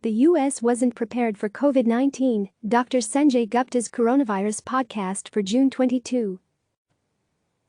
The US wasn't prepared for COVID-19, Dr. Sanjay Gupta's coronavirus podcast for June 22.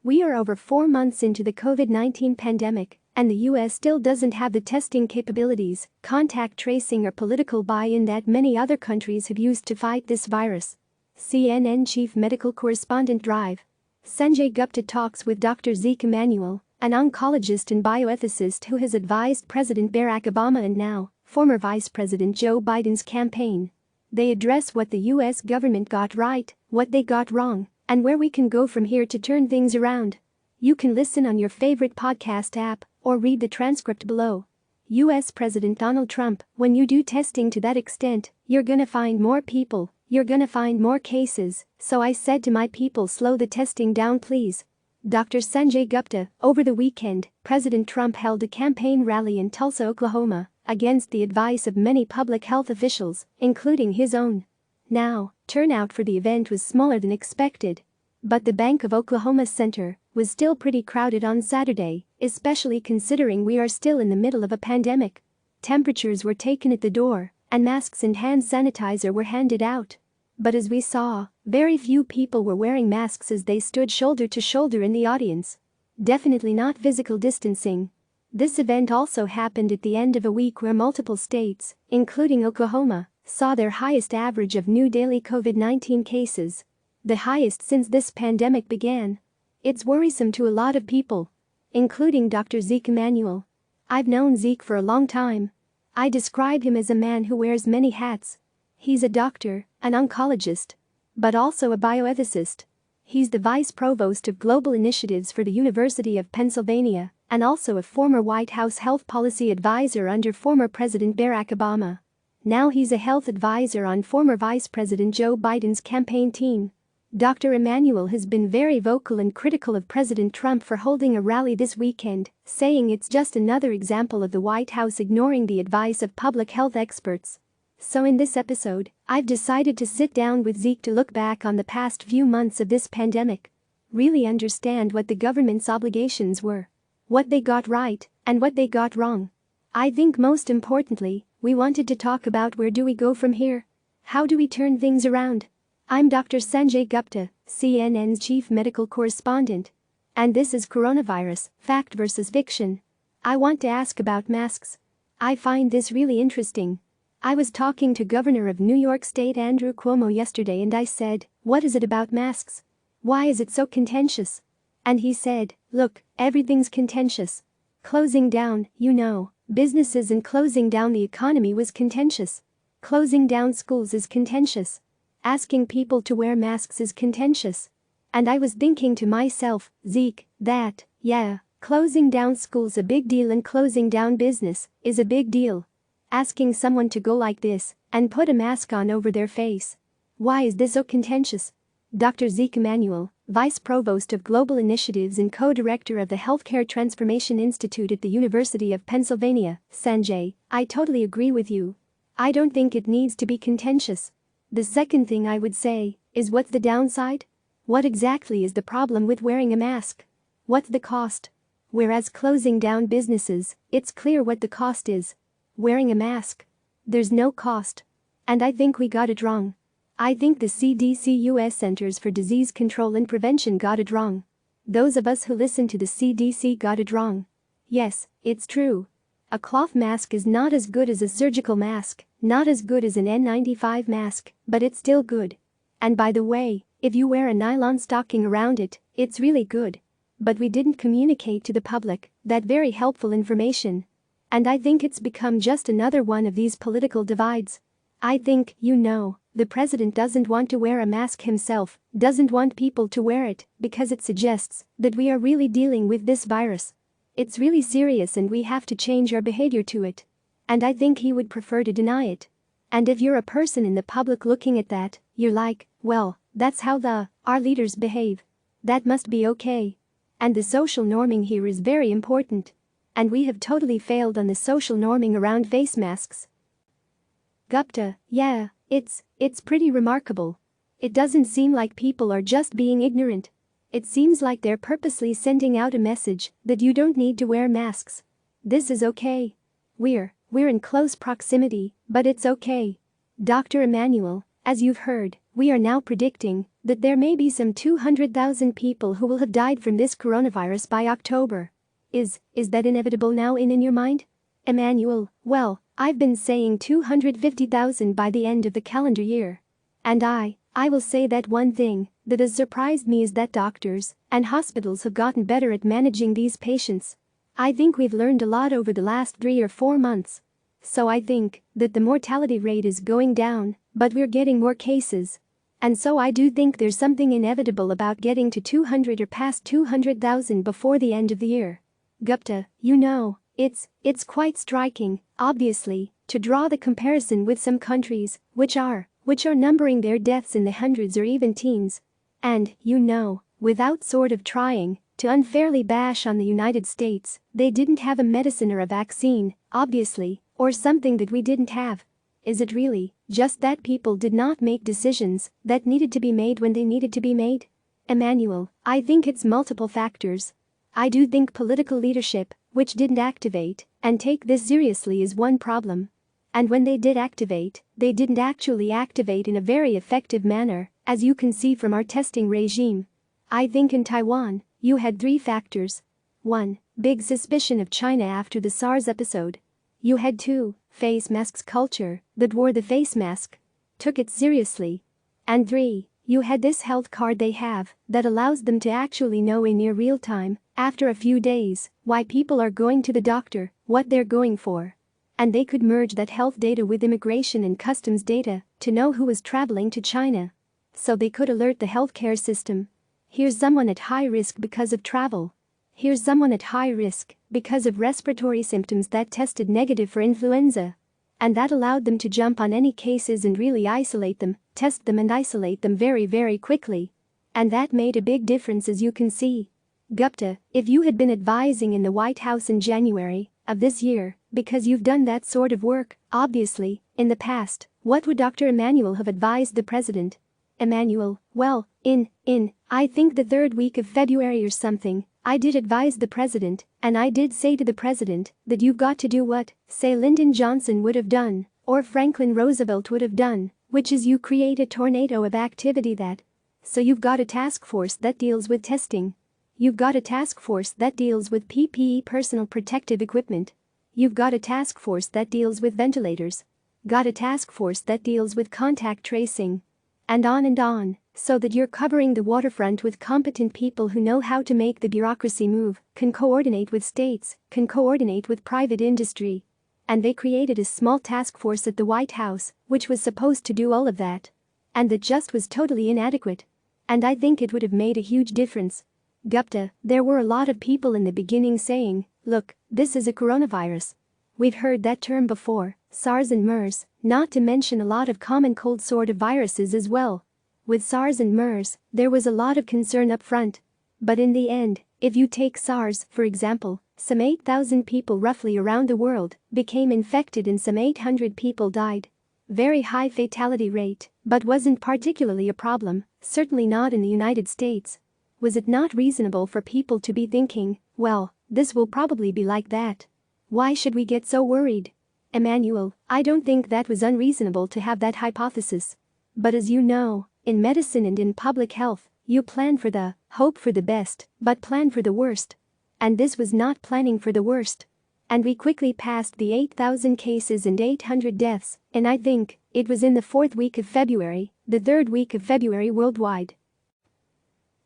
We are over 4 months into the COVID-19 pandemic, and the US still doesn't have the testing capabilities, contact tracing or political buy-in that many other countries have used to fight this virus. CNN Chief Medical Correspondent Dr. Sanjay Gupta talks with Dr. Zeke Emanuel, an oncologist and bioethicist who has advised President Barack Obama and now former Vice President Joe Biden's campaign. They address what the US government got right, what they got wrong, and where we can go from here to turn things around. You can listen on your favorite podcast app or read the transcript below. US President Donald Trump, when you do testing to that extent, you're gonna find more people, you're gonna find more cases, so I said to my people, slow the testing down please. Dr. Sanjay Gupta, over the weekend, President Trump held a campaign rally in Tulsa, Oklahoma, against the advice of many public health officials, including his own. Now, turnout for the event was smaller than expected. But the Bank of Oklahoma Center was still pretty crowded on Saturday, especially considering we are still in the middle of a pandemic. Temperatures were taken at the door, and masks and hand sanitizer were handed out. But as we saw, very few people were wearing masks as they stood shoulder to shoulder in the audience. Definitely not physical distancing. This event also happened at the end of a week where multiple states, including Oklahoma, saw their highest average of new daily COVID-19 cases. The highest since this pandemic began. It's worrisome to a lot of people, including Dr. Zeke Emanuel. I've known Zeke for a long time. I describe him as a man who wears many hats. He's a doctor, an oncologist, but also a bioethicist. He's the vice provost of global initiatives for the University of Pennsylvania and also a former White House health policy advisor under former President Barack Obama. Now he's a health advisor on former Vice President Joe Biden's campaign team. Dr. Emanuel has been very vocal and critical of President Trump for holding a rally this weekend, saying it's just another example of the White House ignoring the advice of public health experts. So in this episode, I've decided to sit down with Zeke to look back on the past few months of this pandemic. Really understand what the government's obligations were, what they got right, and what they got wrong. I think most importantly, we wanted to talk about where do we go from here? How do we turn things around? I'm Dr. Sanjay Gupta, CNN's Chief Medical Correspondent. And this is Coronavirus, Fact versus Fiction. I want to ask about masks. I find this really interesting. I was talking to Governor of New York State Andrew Cuomo yesterday and I said, what is it about masks? Why is it so contentious? And he said, look, everything's contentious. Closing down, businesses and closing down the economy was contentious. Closing down schools is contentious. Asking people to wear masks is contentious. And I was thinking to myself, Zeke, closing down schools a big deal and closing down business is a big deal. Asking someone to go like this and put a mask on over their face. Why is this so contentious? Dr. Zeke Emanuel, Vice Provost of Global Initiatives and Co-Director of the Healthcare Transformation Institute at the University of Pennsylvania, Sanjay, I totally agree with you. I don't think it needs to be contentious. The second thing I would say is what's the downside? What exactly is the problem with wearing a mask? What's the cost? Whereas closing down businesses, it's clear what the cost is. Wearing a mask, there's no cost. And I think we got it wrong. I think the CDC US Centers for Disease Control and Prevention got it wrong. Those of us who listen to the CDC got it wrong. Yes, it's true. A cloth mask is not as good as a surgical mask, not as good as an N95 mask, but it's still good. And by the way, if you wear a nylon stocking around it, it's really good. But we didn't communicate to the public that very helpful information. And I think it's become just another one of these political divides. I think, the president doesn't want to wear a mask himself, doesn't want people to wear it because it suggests that we are really dealing with this virus. It's really serious and we have to change our behavior to it. And I think he would prefer to deny it. And if you're a person in the public looking at that, you're like, well, that's how our leaders behave. That must be okay. And the social norming here is very important. And we have totally failed on the social norming around face masks. Gupta, it's pretty remarkable. It doesn't seem like people are just being ignorant. It seems like they're purposely sending out a message that you don't need to wear masks. This is okay. We're We're in close proximity, but it's okay. Dr. Emanuel, as you've heard, we are now predicting that there may be some 200,000 people who will have died from this coronavirus by October. Is that inevitable now in your mind? Emanuel, well, I've been saying 250,000 by the end of the calendar year. And I will say that one thing that has surprised me is that doctors and hospitals have gotten better at managing these patients. I think we've learned a lot over the last 3 or 4 months. So I think that the mortality rate is going down, but we're getting more cases. And so I do think there's something inevitable about getting to 200 or past 200,000 before the end of the year. Gupta, it's quite striking, obviously, to draw the comparison with some countries which are numbering their deaths in the hundreds or even teens. And, without sort of trying to unfairly bash on the United States, they didn't have a medicine or a vaccine, obviously, or something that we didn't have. Is it really just that people did not make decisions that needed to be made when they needed to be made? Emanuel, I think it's multiple factors. I do think political leadership, which didn't activate and take this seriously, is one problem. And when they did activate, they didn't actually activate in a very effective manner, as you can see from our testing regime. I think in Taiwan, you had 3 factors. 1. Big suspicion of China after the SARS episode. You had 2. Face masks culture, that wore the face mask, took it seriously. And 3. You had this health card they have that allows them to actually know in near real time, after a few days, why people are going to the doctor, what they're going for. And they could merge that health data with immigration and customs data to know who was traveling to China. So they could alert the healthcare system. Here's someone at high risk because of travel. Here's someone at high risk because of respiratory symptoms that tested negative for influenza. And that allowed them to jump on any cases and really isolate them, test them and isolate them very, very quickly. And that made a big difference, as you can see. Gupta, if you had been advising in the White House in January of this year, because you've done that sort of work, obviously, in the past, what would Dr. Emanuel have advised the president? Emanuel, well, I think the 3rd week of February or something, I did advise the president, and I did say to the president that you've got to do what, say, Lyndon Johnson would have done, or Franklin Roosevelt would have done, which is you create a tornado of activity that. So you've got a task force that deals with testing. You've got a task force that deals with PPE, personal protective equipment. You've got a task force that deals with ventilators. Got a task force that deals with contact tracing. And on, so that you're covering the waterfront with competent people who know how to make the bureaucracy move, can coordinate with states, can coordinate with private industry. And they created a small task force at the White House, which was supposed to do all of that. And that just was totally inadequate. And I think it would have made a huge difference. Gupta, there were a lot of people in the beginning saying, look, this is a coronavirus. We've heard that term before, SARS and MERS, not to mention a lot of common cold sort of viruses as well. With SARS and MERS, there was a lot of concern up front. But in the end, if you take SARS, for example, some 8,000 people roughly around the world became infected and some 800 people died. Very high fatality rate, but wasn't particularly a problem, certainly not in the United States. Was it not reasonable for people to be thinking, well, this will probably be like that? Why should we get so worried? Emanuel, I don't think that was unreasonable to have that hypothesis. But as you know, in medicine and in public health, you plan for the, hope for the best, but plan for the worst. And this was not planning for the worst. And we quickly passed the 8,000 cases and 800 deaths, and I think it was in the 4th week of February, the 3rd week of February worldwide.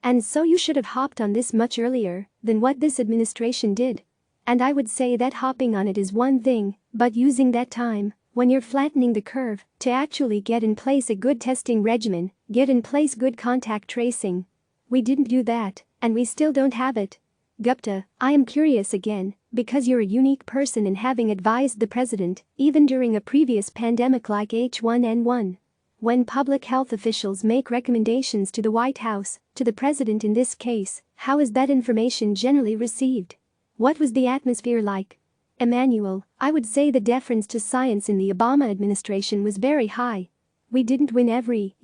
And so you should have hopped on this much earlier than what this administration did. And I would say that hopping on it is one thing, but using that time, when you're flattening the curve, to actually get in place a good testing regimen, get in place good contact tracing. We didn't do that, and we still don't have it. Gupta, I am curious again, because you're a unique person in having advised the president, even during a previous pandemic like H1N1. When public health officials make recommendations to the White House, to the president in this case, how is that information generally received? What was the atmosphere like? Emanuel, I would say the deference to science in the Obama administration was very high. We didn't win every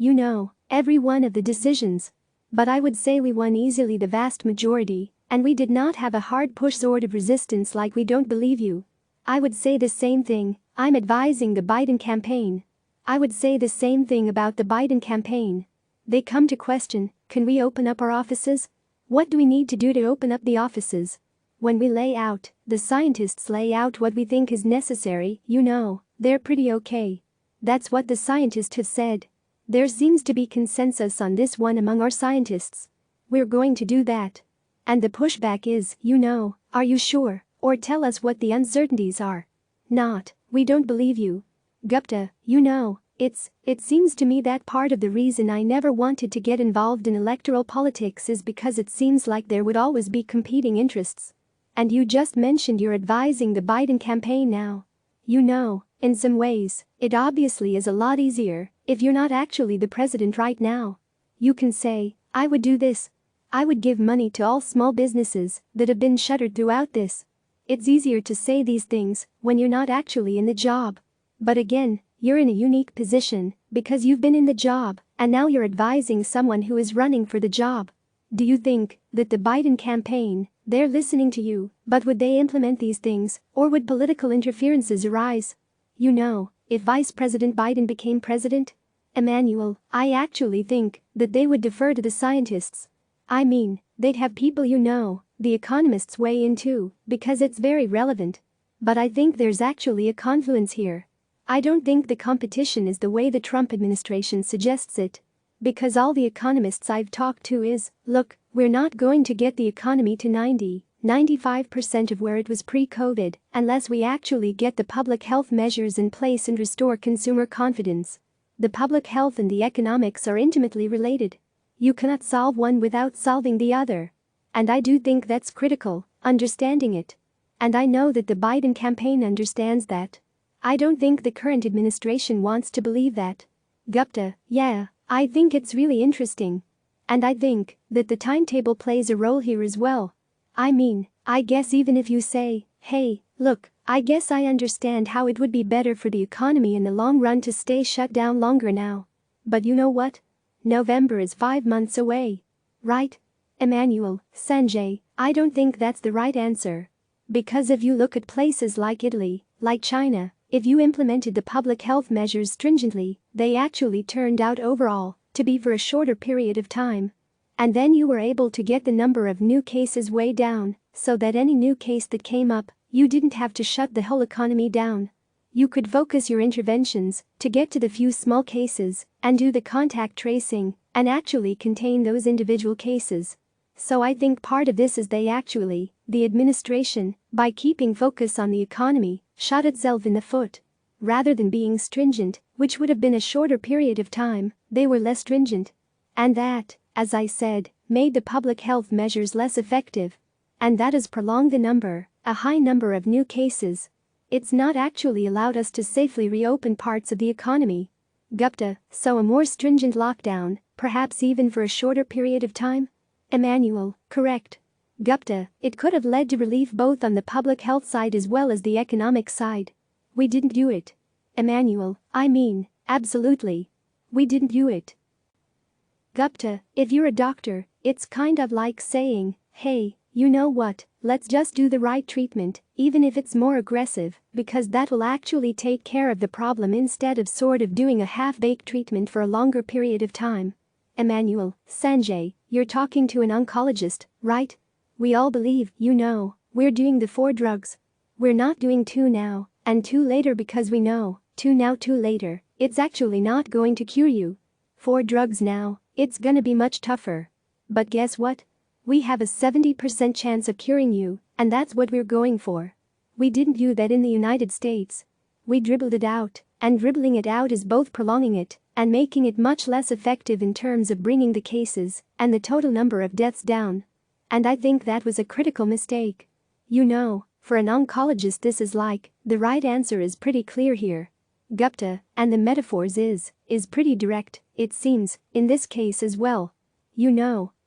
one of the decisions. But I would say we won easily the vast majority, and we did not have a hard push sort of resistance like we don't believe you. I would say the same thing. I'm advising the Biden campaign. I would say the same thing about the Biden campaign. They come to question, can we open up our offices? What do we need to do to open up the offices? When we lay out, the scientists lay out what we think is necessary, they're pretty okay. That's what the scientists have said. There seems to be consensus on this one among our scientists. We're going to do that. And the pushback is, are you sure? Or tell us what the uncertainties are. Not, we don't believe you. Gupta, it seems to me that part of the reason I never wanted to get involved in electoral politics is because it seems like there would always be competing interests. And you just mentioned you're advising the Biden campaign now. In some ways, it obviously is a lot easier if you're not actually the president right now. You can say, I would do this. I would give money to all small businesses that have been shuttered throughout this. It's easier to say these things when you're not actually in the job. But again, you're in a unique position because you've been in the job and now you're advising someone who is running for the job. Do you think that the Biden campaign, they're listening to you, but would they implement these things, or would political interferences arise? If Vice President Biden became president? Emanuel, I actually think that they would defer to the scientists. I mean, they'd have people the economists weigh in too, because it's very relevant. But I think there's actually a confluence here. I don't think the competition is the way the Trump administration suggests it. Because all the economists I've talked to is, look, we're not going to get the economy to 95% of where it was pre-COVID unless we actually get the public health measures in place and restore consumer confidence. The public health and the economics are intimately related. You cannot solve one without solving the other. And I do think that's critical, understanding it. And I know that the Biden campaign understands that. I don't think the current administration wants to believe that. Gupta, yeah, I think it's really interesting. And I think that the timetable plays a role here as well. I mean, I guess even if you say, hey, look, I guess I understand how it would be better for the economy in the long run to stay shut down longer now. But you know what? November is 5 months away. Right? Emanuel, Sanjay, I don't think that's the right answer. Because if you look at places like Italy, like China, if you implemented the public health measures stringently, they actually turned out overall to be for a shorter period of time. And then you were able to get the number of new cases way down, so that any new case that came up, you didn't have to shut the whole economy down. You could focus your interventions to get to the few small cases and do the contact tracing and actually contain those individual cases. So I think part of this is the administration, by keeping focus on the economy, shot itself in the foot. Rather than being stringent, which would have been a shorter period of time, they were less stringent. And that, as I said, made the public health measures less effective. And that has prolonged a high number of new cases. It's not actually allowed us to safely reopen parts of the economy. Gupta, so a more stringent lockdown, perhaps even for a shorter period of time? Emanuel, correct. Gupta, it could have led to relief both on the public health side as well as the economic side. We didn't do it. Emanuel, I mean, absolutely. We didn't do it. Gupta, if you're a doctor, it's kind of like saying, hey, you know what, let's just do the right treatment, even if it's more aggressive, because that will actually take care of the problem instead of sort of doing a half-baked treatment for a longer period of time. Emanuel, Sanjay, you're talking to an oncologist, right? We all believe, we're doing the 4 drugs. We're not doing 2 now, and 2 later because we know, 2 now 2 later, it's actually not going to cure you. 4 drugs now, it's gonna be much tougher. But guess what? We have a 70% chance of curing you, and that's what we're going for. We didn't do that in the United States. We dribbled it out, and dribbling it out is both prolonging it and making it much less effective in terms of bringing the cases and the total number of deaths down. And I think that was a critical mistake. For an oncologist this is like, the right answer is pretty clear here. Gupta, and the metaphors is pretty direct, it seems, in this case as well.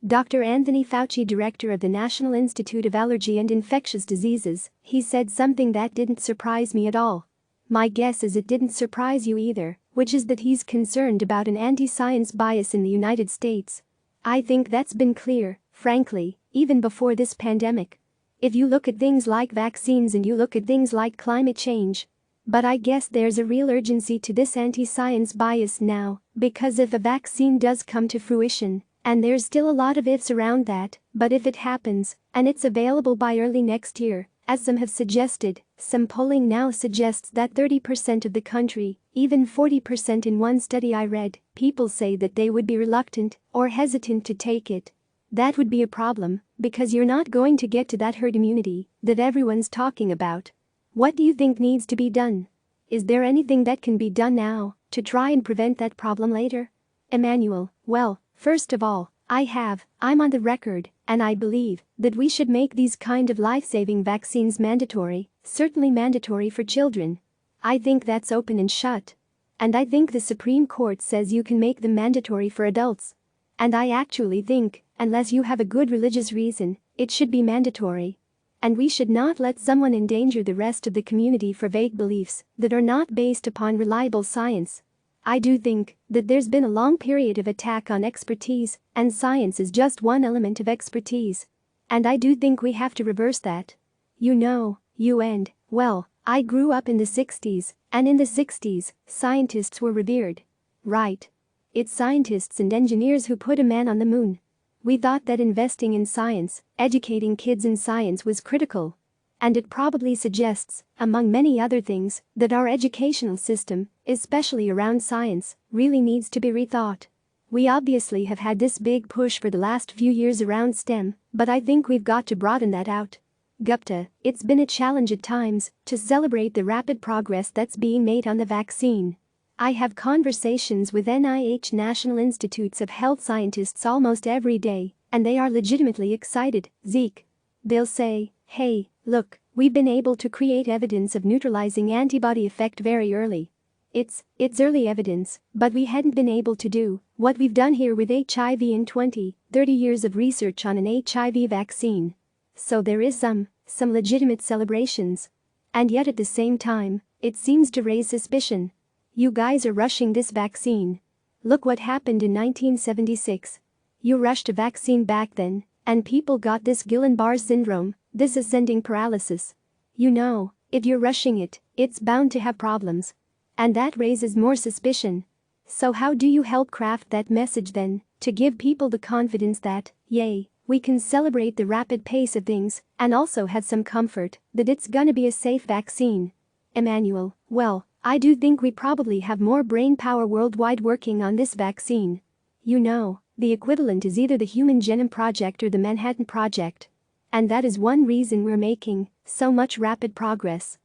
Dr. Anthony Fauci, director of the National Institute of Allergy and Infectious Diseases, he said something that didn't surprise me at all. My guess is it didn't surprise you either, which is that he's concerned about an anti-science bias in the United States. I think that's been clear, frankly, even before this pandemic. if you look at things like vaccines and you look at things like climate change. But I guess there's a real urgency to this anti-science bias now, because if a vaccine does come to fruition, and there's still a lot of ifs around that, but if it happens, and it's available by early next year, as some have suggested, some polling now suggests that 30% of the country, even 40% in one study I read, people say that they would be reluctant or hesitant to take it. That would be a problem, because you're not going to get to that herd immunity that everyone's talking about. What do you think needs to be done? Is there anything that can be done now to try and prevent that problem later? Emanuel, well, first of all, I'm on the record, and I believe that we should make these kind of life-saving vaccines mandatory, certainly mandatory for children. I think that's open and shut. And I think the Supreme Court says you can make them mandatory for adults. And I actually think, unless you have a good religious reason, it should be mandatory. And we should not let someone endanger the rest of the community for vague beliefs that are not based upon reliable science. I do think that there's been a long period of attack on expertise, and science is just one element of expertise. And I do think we have to reverse that. Well, I grew up in the 60s, and in the 60s, scientists were revered. Right. It's scientists and engineers who put a man on the moon. We thought that investing in science, educating kids in science was critical. And it probably suggests, among many other things, that our educational system, especially around science, really needs to be rethought. We obviously have had this big push for the last few years around STEM, but I think we've got to broaden that out. Gupta, it's been a challenge at times to celebrate the rapid progress that's being made on the vaccine. I have conversations with NIH National Institutes of Health scientists almost every day, and they are legitimately excited, Zeke. They'll say, hey, look, we've been able to create evidence of neutralizing antibody effect very early. It's early evidence, but we hadn't been able to do what we've done here with HIV in 20, 30 years of research on an HIV vaccine. So there is some legitimate celebrations. And yet at the same time, it seems to raise suspicion. You guys are rushing this vaccine. Look what happened in 1976. You rushed a vaccine back then, and people got this Guillain-Barré syndrome, this ascending paralysis. If you're rushing it, it's bound to have problems. And that raises more suspicion. So how do you help craft that message then, to give people the confidence that, yay, we can celebrate the rapid pace of things, and also have some comfort that it's gonna be a safe vaccine? Emanuel, well, I do think we probably have more brain power worldwide working on this vaccine. The equivalent is either the Human Genome Project or the Manhattan Project. And that is one reason we're making so much rapid progress.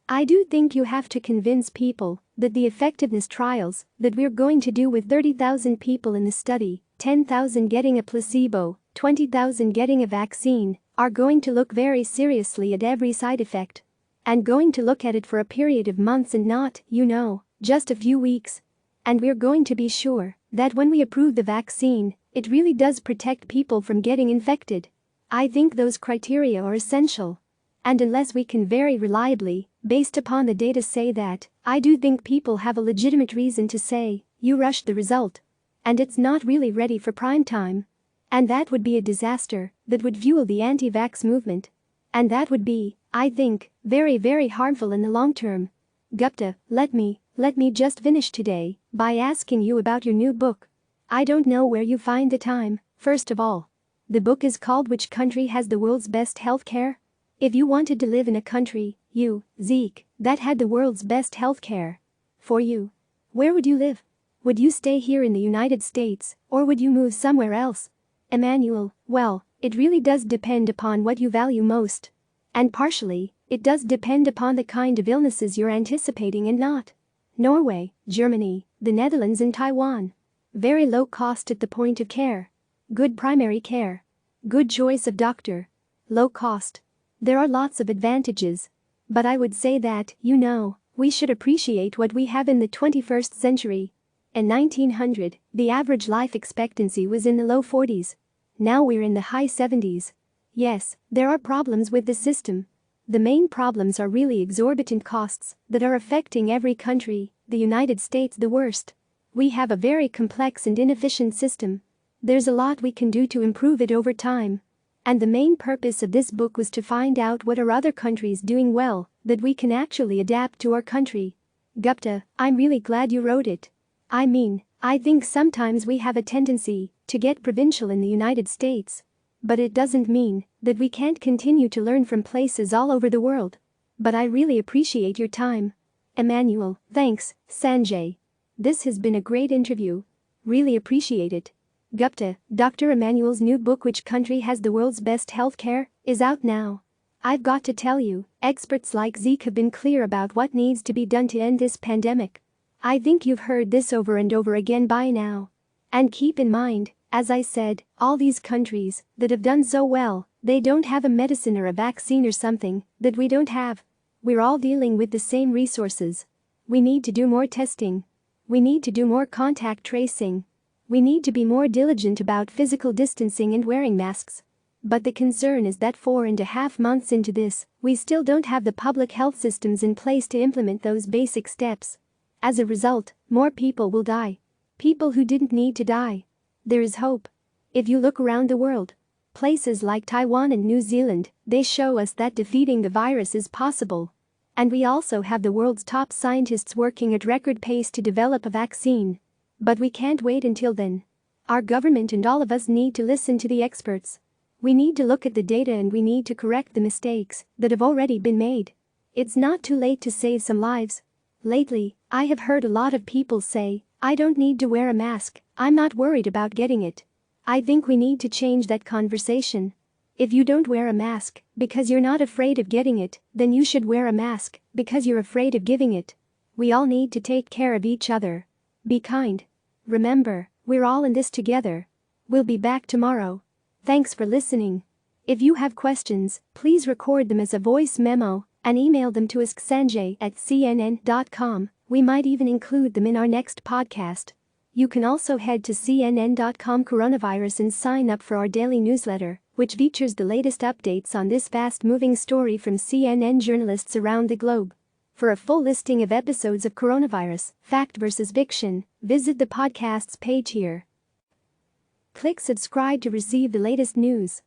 I do think you have to convince people that the effectiveness trials that we're going to do with 30,000 people in the study, 10,000 getting a placebo, 20,000 getting a vaccine, are going to look very seriously at every side effect. And going to look at it for a period of months and not, just a few weeks. And we're going to be sure that when we approve the vaccine, it really does protect people from getting infected. I think those criteria are essential. And unless we can very reliably, based upon the data, say that, I do think people have a legitimate reason to say, you rushed the result. And it's not really ready for prime time. And that would be a disaster that would fuel the anti-vax movement. And that would be, I think, very, very harmful in the long term. Gupta, let me just finish today by asking you about your new book. I don't know where you find the time, first of all. The book is called Which Country Has the World's Best Healthcare? If you wanted to live in a country, Zeke, that had the world's best healthcare for you, where would you live? Would you stay here in the United States, or would you move somewhere else? Emanuel, well, it really does depend upon what you value most. And partially, it does depend upon the kind of illnesses you're anticipating and not. Norway, Germany, the Netherlands and Taiwan. Very low cost at the point of care. Good primary care. Good choice of doctor. Low cost. There are lots of advantages. But I would say that, we should appreciate what we have in the 21st century. In 1900, the average life expectancy was in the low 40s. Now we're in the high 70s. Yes, there are problems with the system. The main problems are really exorbitant costs that are affecting every country, the United States the worst. We have a very complex and inefficient system. There's a lot we can do to improve it over time. And the main purpose of this book was to find out what are other countries doing well that we can actually adapt to our country. Gupta, I'm really glad you wrote it. I mean, I think sometimes we have a tendency to get provincial in the United States. But it doesn't mean that we can't continue to learn from places all over the world. But I really appreciate your time. Emanuel, thanks, Sanjay. This has been a great interview. Really appreciate it. Gupta, Dr. Emanuel's new book Which Country Has the World's Best Healthcare is out now. I've got to tell you, experts like Zeke have been clear about what needs to be done to end this pandemic. I think you've heard this over and over again by now. And keep in mind, as I said, all these countries that have done so well, they don't have a medicine or a vaccine or something that we don't have. We're all dealing with the same resources. We need to do more testing. We need to do more contact tracing. We need to be more diligent about physical distancing and wearing masks. But the concern is that 4.5 months into this, we still don't have the public health systems in place to implement those basic steps. As a result, more people will die. People who didn't need to die. There is hope. If you look around the world, places like Taiwan and New Zealand, they show us that defeating the virus is possible. And we also have the world's top scientists working at record pace to develop a vaccine. But we can't wait until then. Our government and all of us need to listen to the experts. We need to look at the data and we need to correct the mistakes that have already been made. It's not too late to save some lives. Lately, I have heard a lot of people say, I don't need to wear a mask, I'm not worried about getting it. I think we need to change that conversation. If you don't wear a mask because you're not afraid of getting it, then you should wear a mask because you're afraid of giving it. We all need to take care of each other. Be kind. Remember, we're all in this together. We'll be back tomorrow. Thanks for listening. If you have questions, please record them as a voice memo and email them to asksanjay@cnn.com. We might even include them in our next podcast. You can also head to cnn.com coronavirus and sign up for our daily newsletter, which features the latest updates on this fast-moving story from CNN journalists around the globe. For a full listing of episodes of Coronavirus, Fact vs. Fiction, visit the podcast's page here. Click subscribe to receive the latest news.